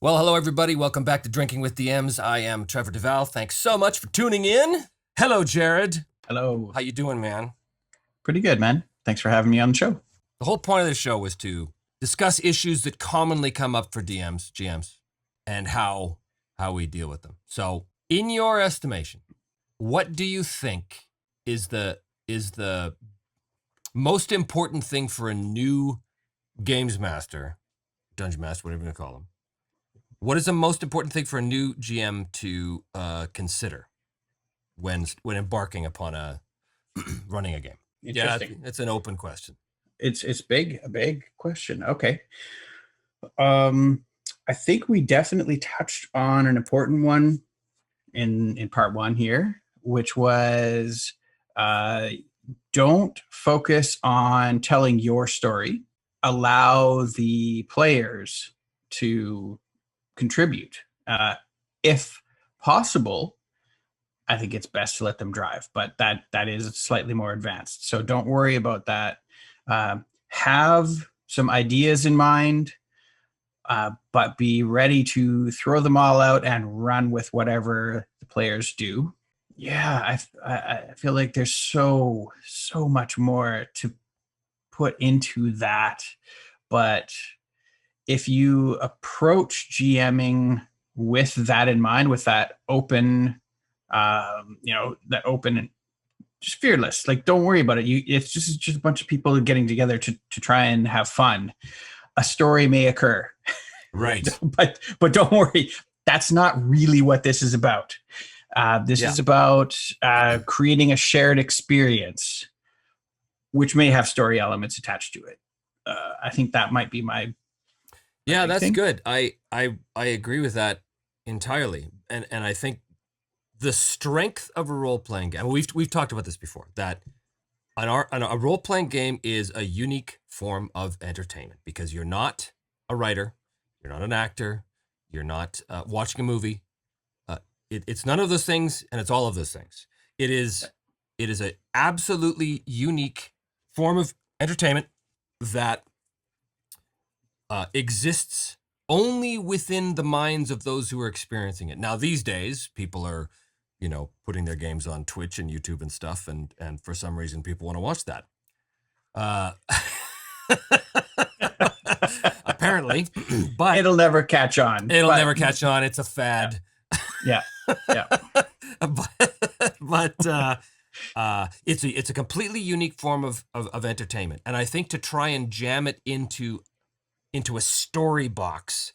Well, hello everybody. Welcome back to Drinking with DMs. I am Trevor Duval. Thanks so much for tuning in. Hello, Jared. Hello. How you doing, man? Pretty good, man. Thanks for having me on the show. The whole point of this show was to discuss issues that commonly come up for DMs, GMs, and how we deal with them. So, in your estimation, what do you think is the most important thing for a new games master, dungeon master, whatever you want to call them? What is the most important thing for a new GM to consider when embarking upon running a game? Interesting. Yeah, it's an open question. It's a big question. Okay. I think we definitely touched on an important one in part one here, which was don't focus on telling your story. Allow the players to contribute. If possible, I think it's best to let them drive, but that is slightly more advanced. So don't worry about that. Have some ideas in mind, but be ready to throw them all out and run with whatever the players do. Yeah, I feel like there's so much more to put into that, but if you approach GMing with that in mind, with that open, that open and just fearless, like don't worry about it. It's just a bunch of people getting together to try and have fun. A story may occur, right? but don't worry. That's not really what this is about. This is about creating a shared experience, which may have story elements attached to it. I think that might be my Yeah, that's thing. Good. I agree with that entirely, and I think the strength of a role playing game. We've talked about this before. That a role playing game is a unique form of entertainment because you're not a writer, you're not an actor, you're not watching a movie. It's none of those things, and it's all of those things. It is an absolutely unique form of entertainment that exists only within the minds of those who are experiencing it. Now, these days, people are, putting their games on Twitch and YouTube and stuff, and for some reason, people want to watch that. Apparently, but it'll never catch on. It'll never catch on. It's a fad. Yeah. but it's a completely unique form of entertainment, and I think to try and jam it into a story box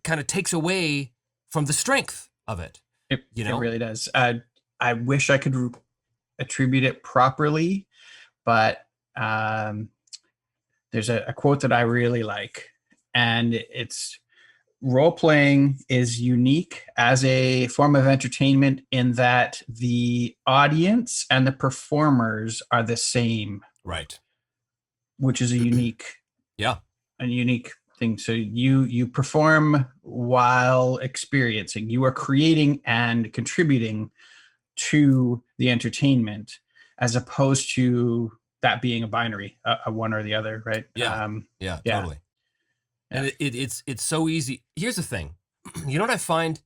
kind of takes away from the strength of it. It really does. I wish I could attribute it properly, but there's a quote that I really like, and it's role-playing is unique as a form of entertainment in that the audience and the performers are the same. Right. Which is a unique thing. So you perform while experiencing. You are creating and contributing to the entertainment, as opposed to that being a binary, a one or the other, right? Totally. And it's so easy. Here's the thing. You know what I find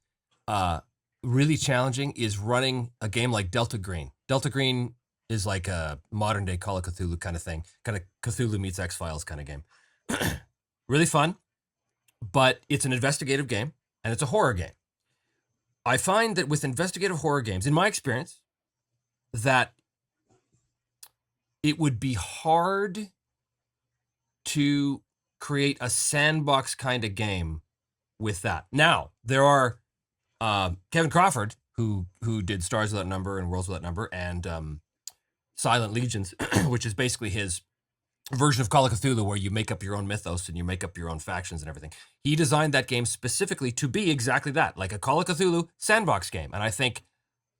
really challenging is running a game like Delta Green. Delta Green is like a modern day Call of Cthulhu kind of thing. Kind of Cthulhu meets X-Files kind of game. Really fun, but it's an investigative game and it's a horror game. I find that with investigative horror games, in my experience, that it would be hard to create a sandbox kind of game with that. Now, there are Kevin Crawford, who did Stars Without Number and Worlds Without Number and Silent Legions, which is basically his version of Call of Cthulhu, where you make up your own mythos and you make up your own factions and everything. He designed that game specifically to be exactly that, like a Call of Cthulhu sandbox game. And I think,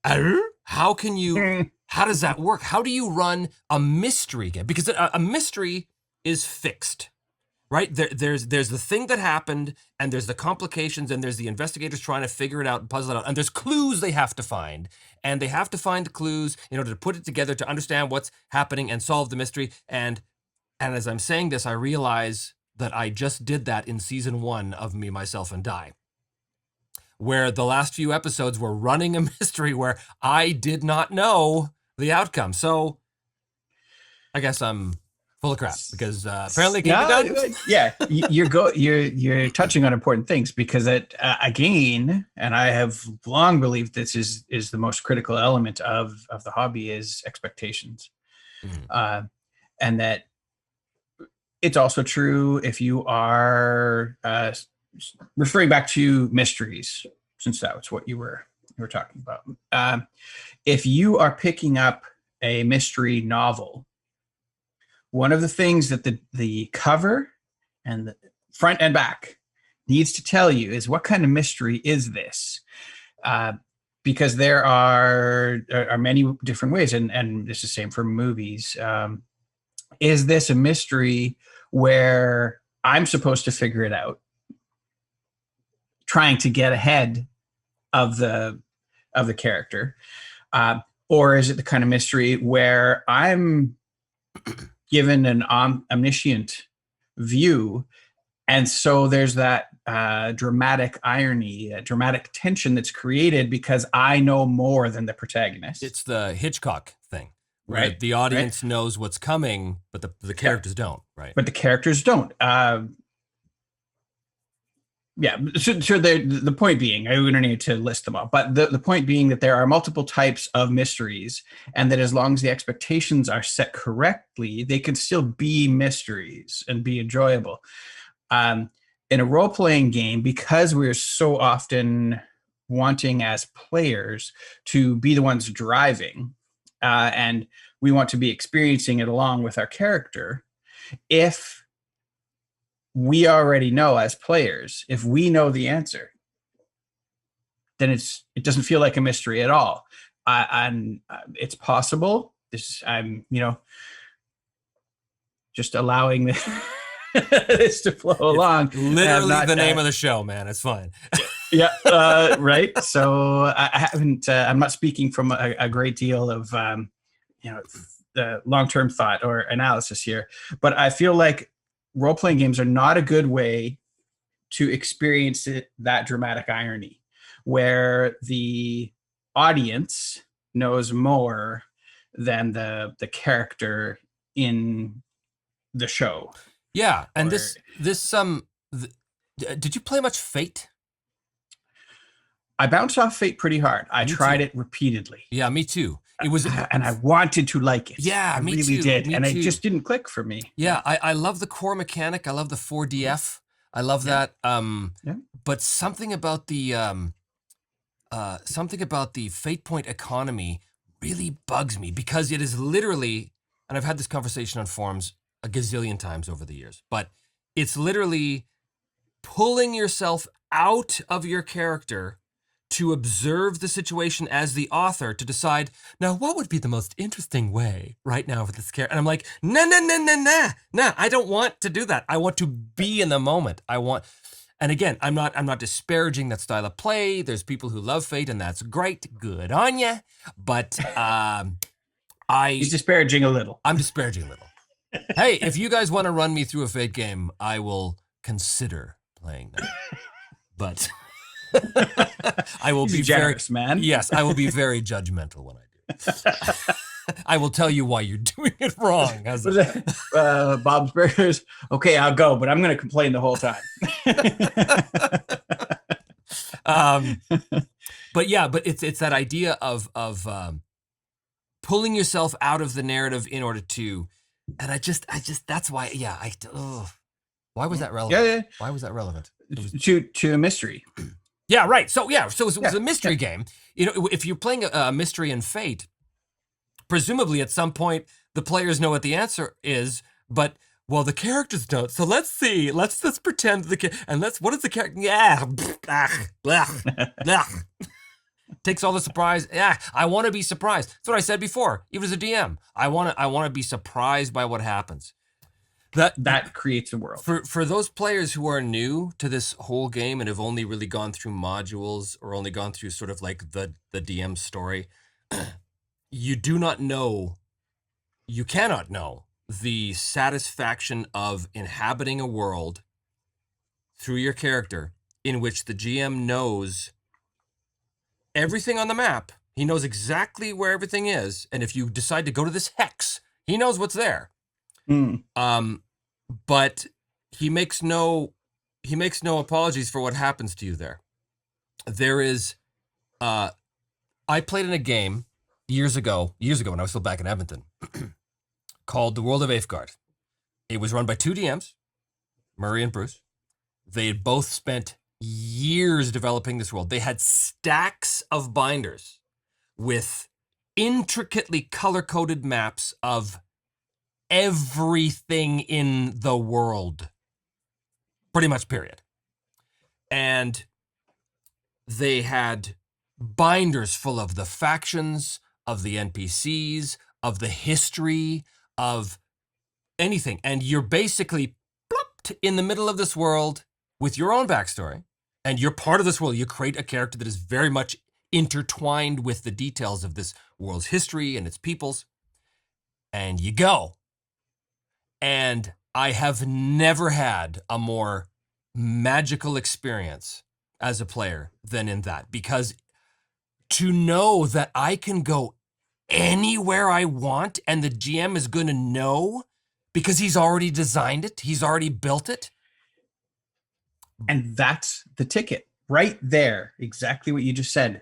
how does that work? How do you run a mystery game? Because a mystery is fixed, right? There's the thing that happened, and there's the complications, and there's the investigators trying to figure it out and puzzle it out, and there's clues they have to find, and they have to find clues in order to put it together to understand what's happening and solve the mystery. And as I'm saying this, I realize that I just did that in season 1 of Me, Myself, and Die. where the last few episodes were running a mystery where I did not know the outcome. So I guess I'm full of crap because apparently it can't be done. Yeah, you're touching on important things because it again, and I have long believed this is the most critical element of the hobby is expectations, Mhm. and that it's also true if you are referring back to mysteries, since that was what you were talking about. If you are picking up a mystery novel, one of the things that the cover and the front and back needs to tell you is what kind of mystery is this? Uh, because there are many different ways, and it's the same for movies. Is this a mystery where I'm supposed to figure it out, trying to get ahead of the character, or is it the kind of mystery where I'm given an omniscient view, and so there's that dramatic irony, dramatic tension that's created because I know more than the protagonist. It's the Hitchcock thing, where Right, the right. audience knows what's coming, but the characters don't, right? But the characters don't. Yeah, so the point being, I don't need to list them all, but the point being that there are multiple types of mysteries, and that as long as the expectations are set correctly, they can still be mysteries and be enjoyable. In a role-playing game, because we're so often wanting as players to be the ones driving, and we want to be experiencing it along with our character, if we already know as players, if we know the answer, then it doesn't feel like a mystery at all. And it's possible. I'm just allowing this to flow along. Literally the name of the show, man. It's fine. Yeah, right. So I haven't. I'm not speaking from a great deal of the long-term thought or analysis here, but I feel like role-playing games are not a good way to experience that dramatic irony, where the audience knows more than the character in the show. Yeah, and did you play much Fate? I bounced off Fate pretty hard. I Me tried too. it repeatedly. Yeah, me too. It was, And I wanted to like it. Yeah, I me really too, did. me And too. it just didn't click for me. Yeah, I love the core mechanic. I love the 4DF. I love that. Yeah. But something about the fate point economy really bugs me because it is literally, and I've had this conversation on forums a gazillion times over the years, but it's literally pulling yourself out of your character to observe the situation as the author to decide, now what would be the most interesting way right now for this character? And I'm like, nah, I don't want to do that. I want to be in the moment. And again, I'm not disparaging that style of play. There's people who love Fate, and that's great. Good on ya. But He's disparaging a little. I'm disparaging a little. Hey, if you guys want to run me through a Fate game, I will consider playing that. But I will be generous, very, man. Yes, I will be very judgmental when I do. I will tell you why you're doing it wrong. Bob's Burgers. Okay, I'll go, but I'm going to complain the whole time. But it's that idea of pulling yourself out of the narrative in order to, and I just that's why. Yeah, why was that relevant? Yeah. Why was that relevant? To a mystery. Yeah, right. So it was a mystery game. If you're playing a mystery in Fate, presumably at some point the players know what the answer is, but the characters don't. So let's see. Let's pretend what is the character? Yeah, takes all the surprise. Yeah, I want to be surprised. That's what I said before. Even as a DM, I want to be surprised by what happens. That creates a world. For those players who are new to this whole game and have only really gone through modules or only gone through sort of like the DM story, you cannot know the satisfaction of inhabiting a world through your character in which the GM knows everything on the map. He knows exactly where everything is, and if you decide to go to this hex, he knows what's there. Mm. But he makes no apologies for what happens to you there. There is, I played in a game years ago when I was still back in Edmonton, called The World of Afgard. It was run by two DMs, Murray and Bruce. They had both spent years developing this world. They had stacks of binders with intricately color-coded maps of everything in the world. Pretty much, period. And they had binders full of the factions, of the NPCs, of the history, of anything. And you're basically plopped in the middle of this world with your own backstory. And you're part of this world. You create a character that is very much intertwined with the details of this world's history and its peoples. And you go. And I have never had a more magical experience as a player than in that, because to know that I can go anywhere I want and the GM is going to know because he's already designed it, he's already built it. And that's the ticket right there. Exactly what you just said.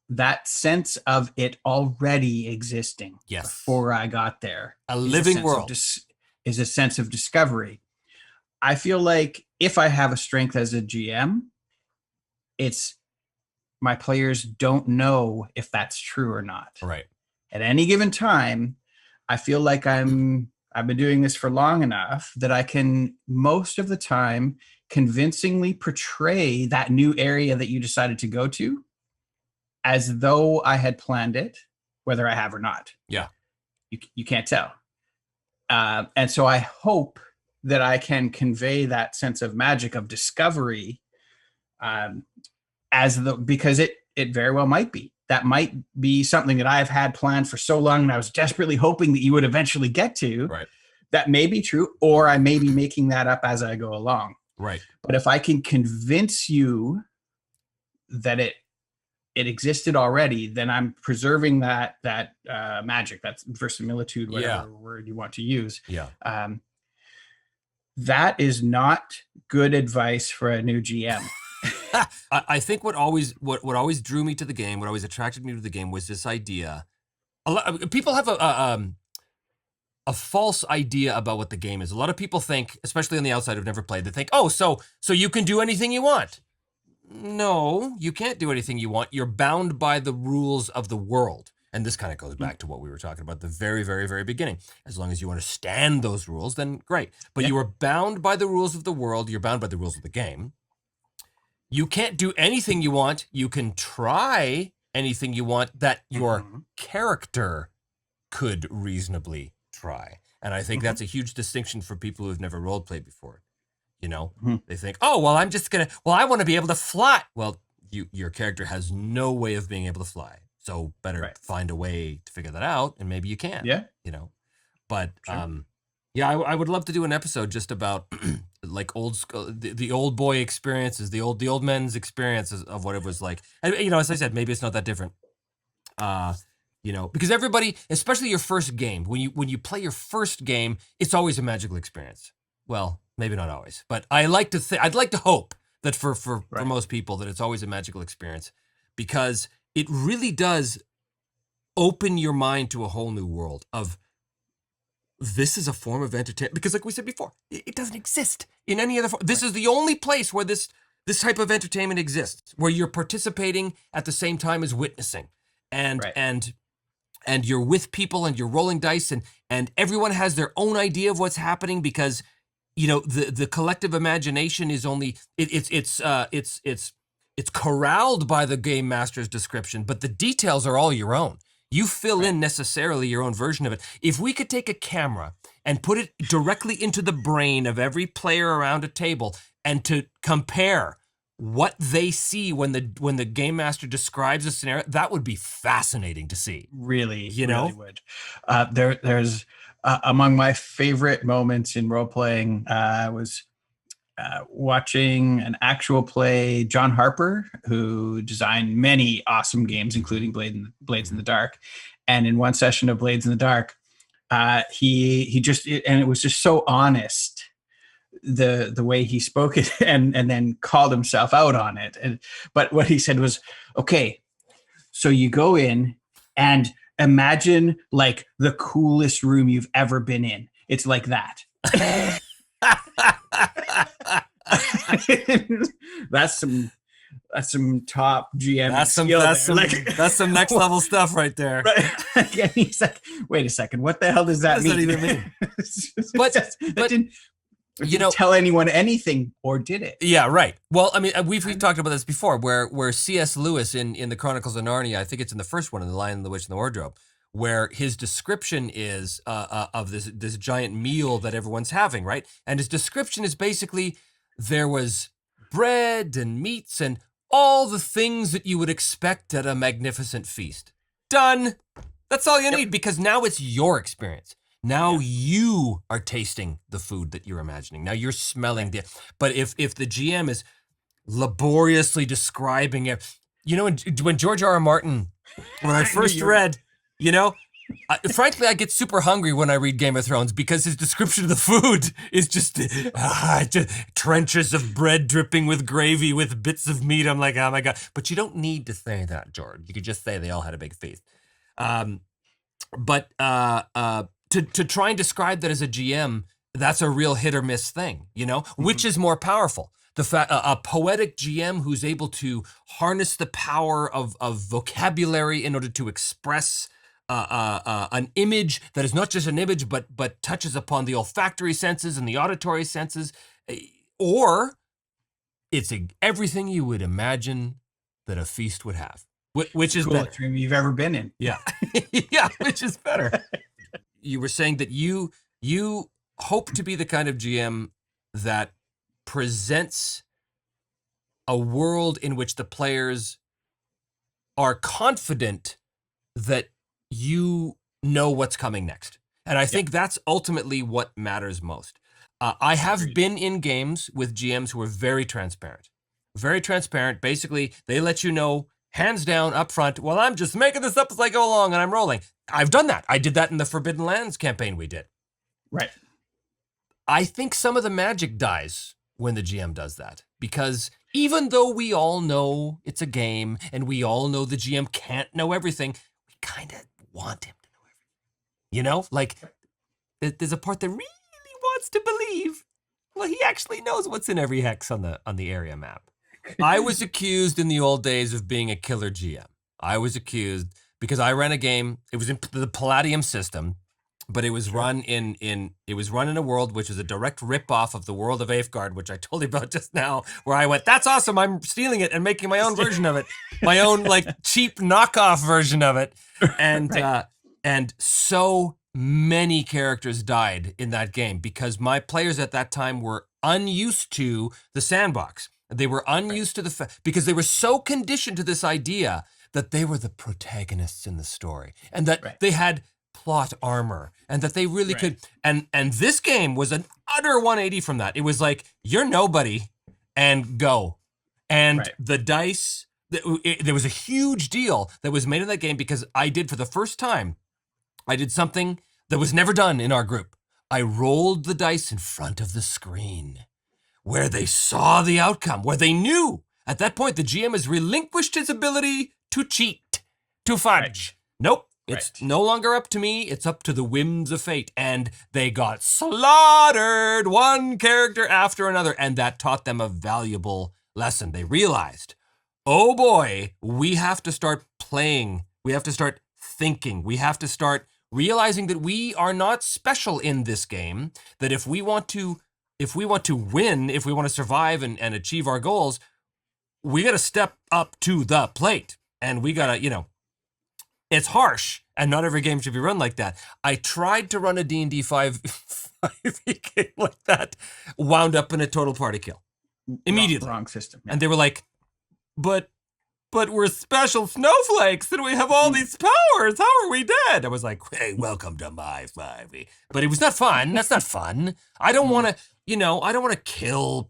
That sense of it already existing before I got there. A living world. Is a sense of discovery. I feel like if I have a strength as a GM, it's my players don't know if that's true or not. Right. At any given time, I feel like I've been doing this for long enough that I can most of the time convincingly portray that new area that you decided to go to as though I had planned it, whether I have or not. Yeah. You can't tell. And so I hope that I can convey that sense of magic of discovery because it very well might be. That might be something that I've had planned for so long and I was desperately hoping that you would eventually get to. Right. That may be true, or I may be making that up as I go along. Right. But if I can convince you that it existed already, then I'm preserving that magic, that verisimilitude, whatever word you want to use. Yeah. That is not good advice for a new GM. I think what always drew me to the game, what always attracted me to the game, was this idea. People have a false idea about what the game is. A lot of people think, especially on the outside who've never played, they think, oh, so you can do anything you want. No, you can't do anything you want. You're bound by the rules of the world. And this kind of goes back to what we were talking about at the very, very, very beginning. As long as you understand those rules, then great. But you are bound by the rules of the world. You're bound by the rules of the game. You can't do anything you want. You can try anything you want that your character could reasonably try. And I think that's a huge distinction for people who have never role played before. You know, they think, oh, well, I want to be able to fly. Well, your character has no way of being able to fly. So better find a way to figure that out, and maybe you can. Yeah. You know, but I would love to do an episode just about like old school, the old boy experiences, the old men's experiences of what it was like. And you know, as I said, maybe it's not that different. You know, because everybody, especially your first game, when you play your first game, it's always a magical experience. Well, maybe not always, but I'd like to hope that for most people that it's always a magical experience, because it really does open your mind to a whole new world of this is a form of entertainment. Because like we said before, it doesn't exist in any other form. This is the only place where this type of entertainment exists, where you're participating at the same time as witnessing, and you're with people and you're rolling dice, and everyone has their own idea of what's happening, because you know the collective imagination is only it's corralled by the game master's description, but the details are all your own. You fill in necessarily your own version of it. If we could take a camera and put it directly into the brain of every player around a table and to compare what they see when the game master describes a scenario, that would be fascinating to see. Really, you know, really would. There's among my favorite moments in role playing was watching an actual play, John Harper, who designed many awesome games, including Blades in the Dark. And in one session of Blades in the Dark, he just, and it was just so honest, the way he spoke it, and then called himself out on it. But what he said was, okay, so you go in and imagine like the coolest room you've ever been in. It's like that. That's some top GM. That's some next level stuff right there. Right? And he's like, wait a second, what the hell does that mean? What does that even mean? But didn't tell anyone anything, or did it? Yeah, right. Well, I mean, we've talked about this before, where C.S. Lewis in the Chronicles of Narnia, I think it's in the first one, in The Lion, the Witch, and the Wardrobe, where his description is of this giant meal that everyone's having, right? And his description is basically, there was bread and meats and all the things that you would expect at a magnificent feast. Done. That's all you need, because now it's your experience. Now you are tasting the food that you're imagining. Now you're smelling it. But if the GM is laboriously describing it, when George R. R. Martin, when I first read, frankly, I get super hungry when I read Game of Thrones, because his description of the food is just trenches of bread dripping with gravy with bits of meat. I'm like, oh my God. But you don't need to say that, George. You could just say they all had a big feast. To try and describe that as a GM, that's a real hit or miss thing, which is more powerful. A poetic GM who's able to harness the power of vocabulary in order to express an image that is not just an image, but touches upon the olfactory senses and the auditory senses, or it's everything you would imagine that a feast would have, which is coolest room you've ever been in. Yeah, yeah, which is better. You were saying that you hope to be the kind of GM that presents a world in which the players are confident that you know what's coming next. And I think that's ultimately what matters most. I have been in games with GMs who are very transparent. Very transparent. Basically, they let you know, hands down, up front, well, I'm just making this up as I go along and I'm rolling. I've done that. I did that in the Forbidden Lands campaign we did. Right. I think some of the magic dies when the GM does that, because even though we all know it's a game and we all know the GM can't know everything, we kind of want him to know everything. Like there's a part that really wants to believe, well, he actually knows what's in every hex on the area map. I was accused in the old days of being a killer GM. I was accused because I ran a game. It was in the Palladium system, but it was run in a world which is a direct ripoff of the world of Aefgard, which I told you about just now, where I went, that's awesome, I'm stealing it and making my own version of it, my own like cheap knockoff version of it. And and so many characters died in that game because my players at that time were unused to the sandbox. They were unused to because they were so conditioned to this idea that they were the protagonists in the story and that they had plot armor and that they really could. And this game was an utter 180 from that. It was like, you're nobody and go. And the dice, there was a huge deal that was made in that game because I did, for the first time, I did something that was never done in our group. I rolled the dice in front of the screen where they saw the outcome, where they knew. At that point, the GM has relinquished his ability to cheat, to fudge. Nope, it's no longer up to me. It's up to the whims of fate. And they got slaughtered, one character after another. And that taught them a valuable lesson. They realized, oh boy, we have to start playing. We have to start thinking. We have to start realizing that we are not special in this game, that if we want to win, if we want to survive and achieve our goals, we got to step up to the plate. And we got to, it's harsh, and not every game should be run like that. I tried to run a D&D 5e game like that, wound up in a total party kill. Immediately. Wrong system. Yeah. And they were like, but we're special snowflakes and we have all these powers. How are we dead? I was like, hey, welcome to my 5e. But it was not fun. That's not fun. I don't want to, I don't want to kill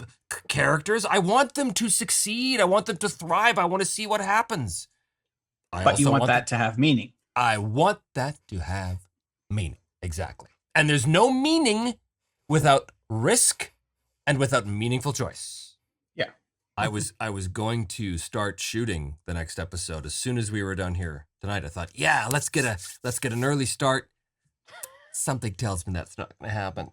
characters. I want them to succeed. I want them to thrive. I want to see what happens. But you want that to have meaning. I want that to have meaning. Exactly. And there's no meaning without risk and without meaningful choice. Yeah. I was going to start shooting the next episode as soon as we were done here tonight. I thought, yeah, let's get an early start. Something tells me that's not going to happen.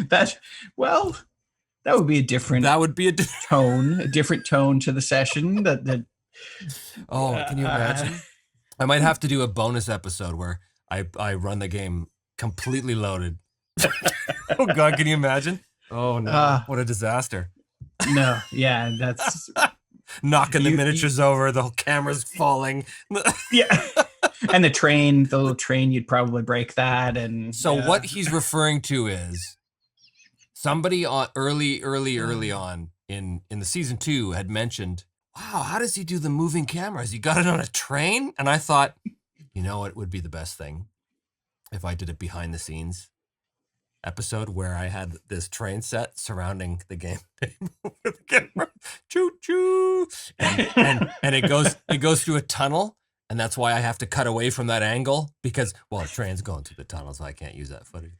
That would be a different. That would be a different tone to the session. Oh, can you imagine? I might have to do a bonus episode where I run the game completely loaded. Oh God, can you imagine? Oh no, what a disaster. No, yeah, that's knocking the miniatures over, the whole camera's falling. Yeah. And the little train, you'd probably break that. And so what he's referring to is somebody early on in the season 2 had mentioned, wow, how does he do the moving camera? Has he got it on a train? And I thought, you know what would be the best thing? If I did a behind the scenes episode where I had this train set surrounding the game table with the camera, choo choo, and it goes through a tunnel, and that's why I have to cut away from that angle because the train's going through the tunnel, so I can't use that footage.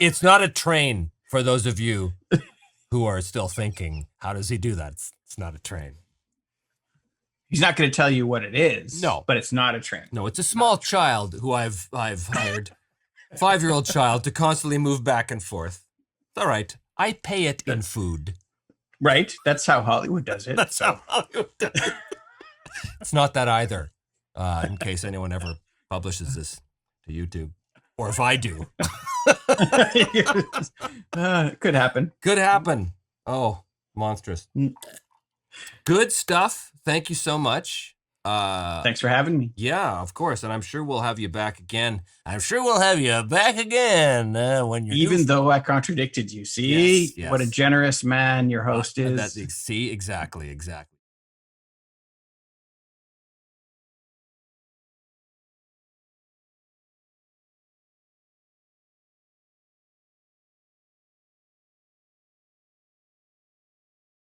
It's not a train for those of you who are still thinking, how does he do that? It's not a train. He's not going to tell you what it is. No, but it's not a train. No, it's a small child who I've hired, 5-year-old child, to constantly move back and forth. It's all right. I pay it in food. Right. That's how Hollywood does it. How Hollywood does it. It's not that either. In case anyone ever publishes this to YouTube, or if I do, could happen. Could happen. Oh, monstrous. Good stuff. Thank you so much. Thanks for having me. Yeah, of course. And I'm sure we'll have you back again. When you're even though I contradicted you. See, yes. What a generous man your host is. See, exactly.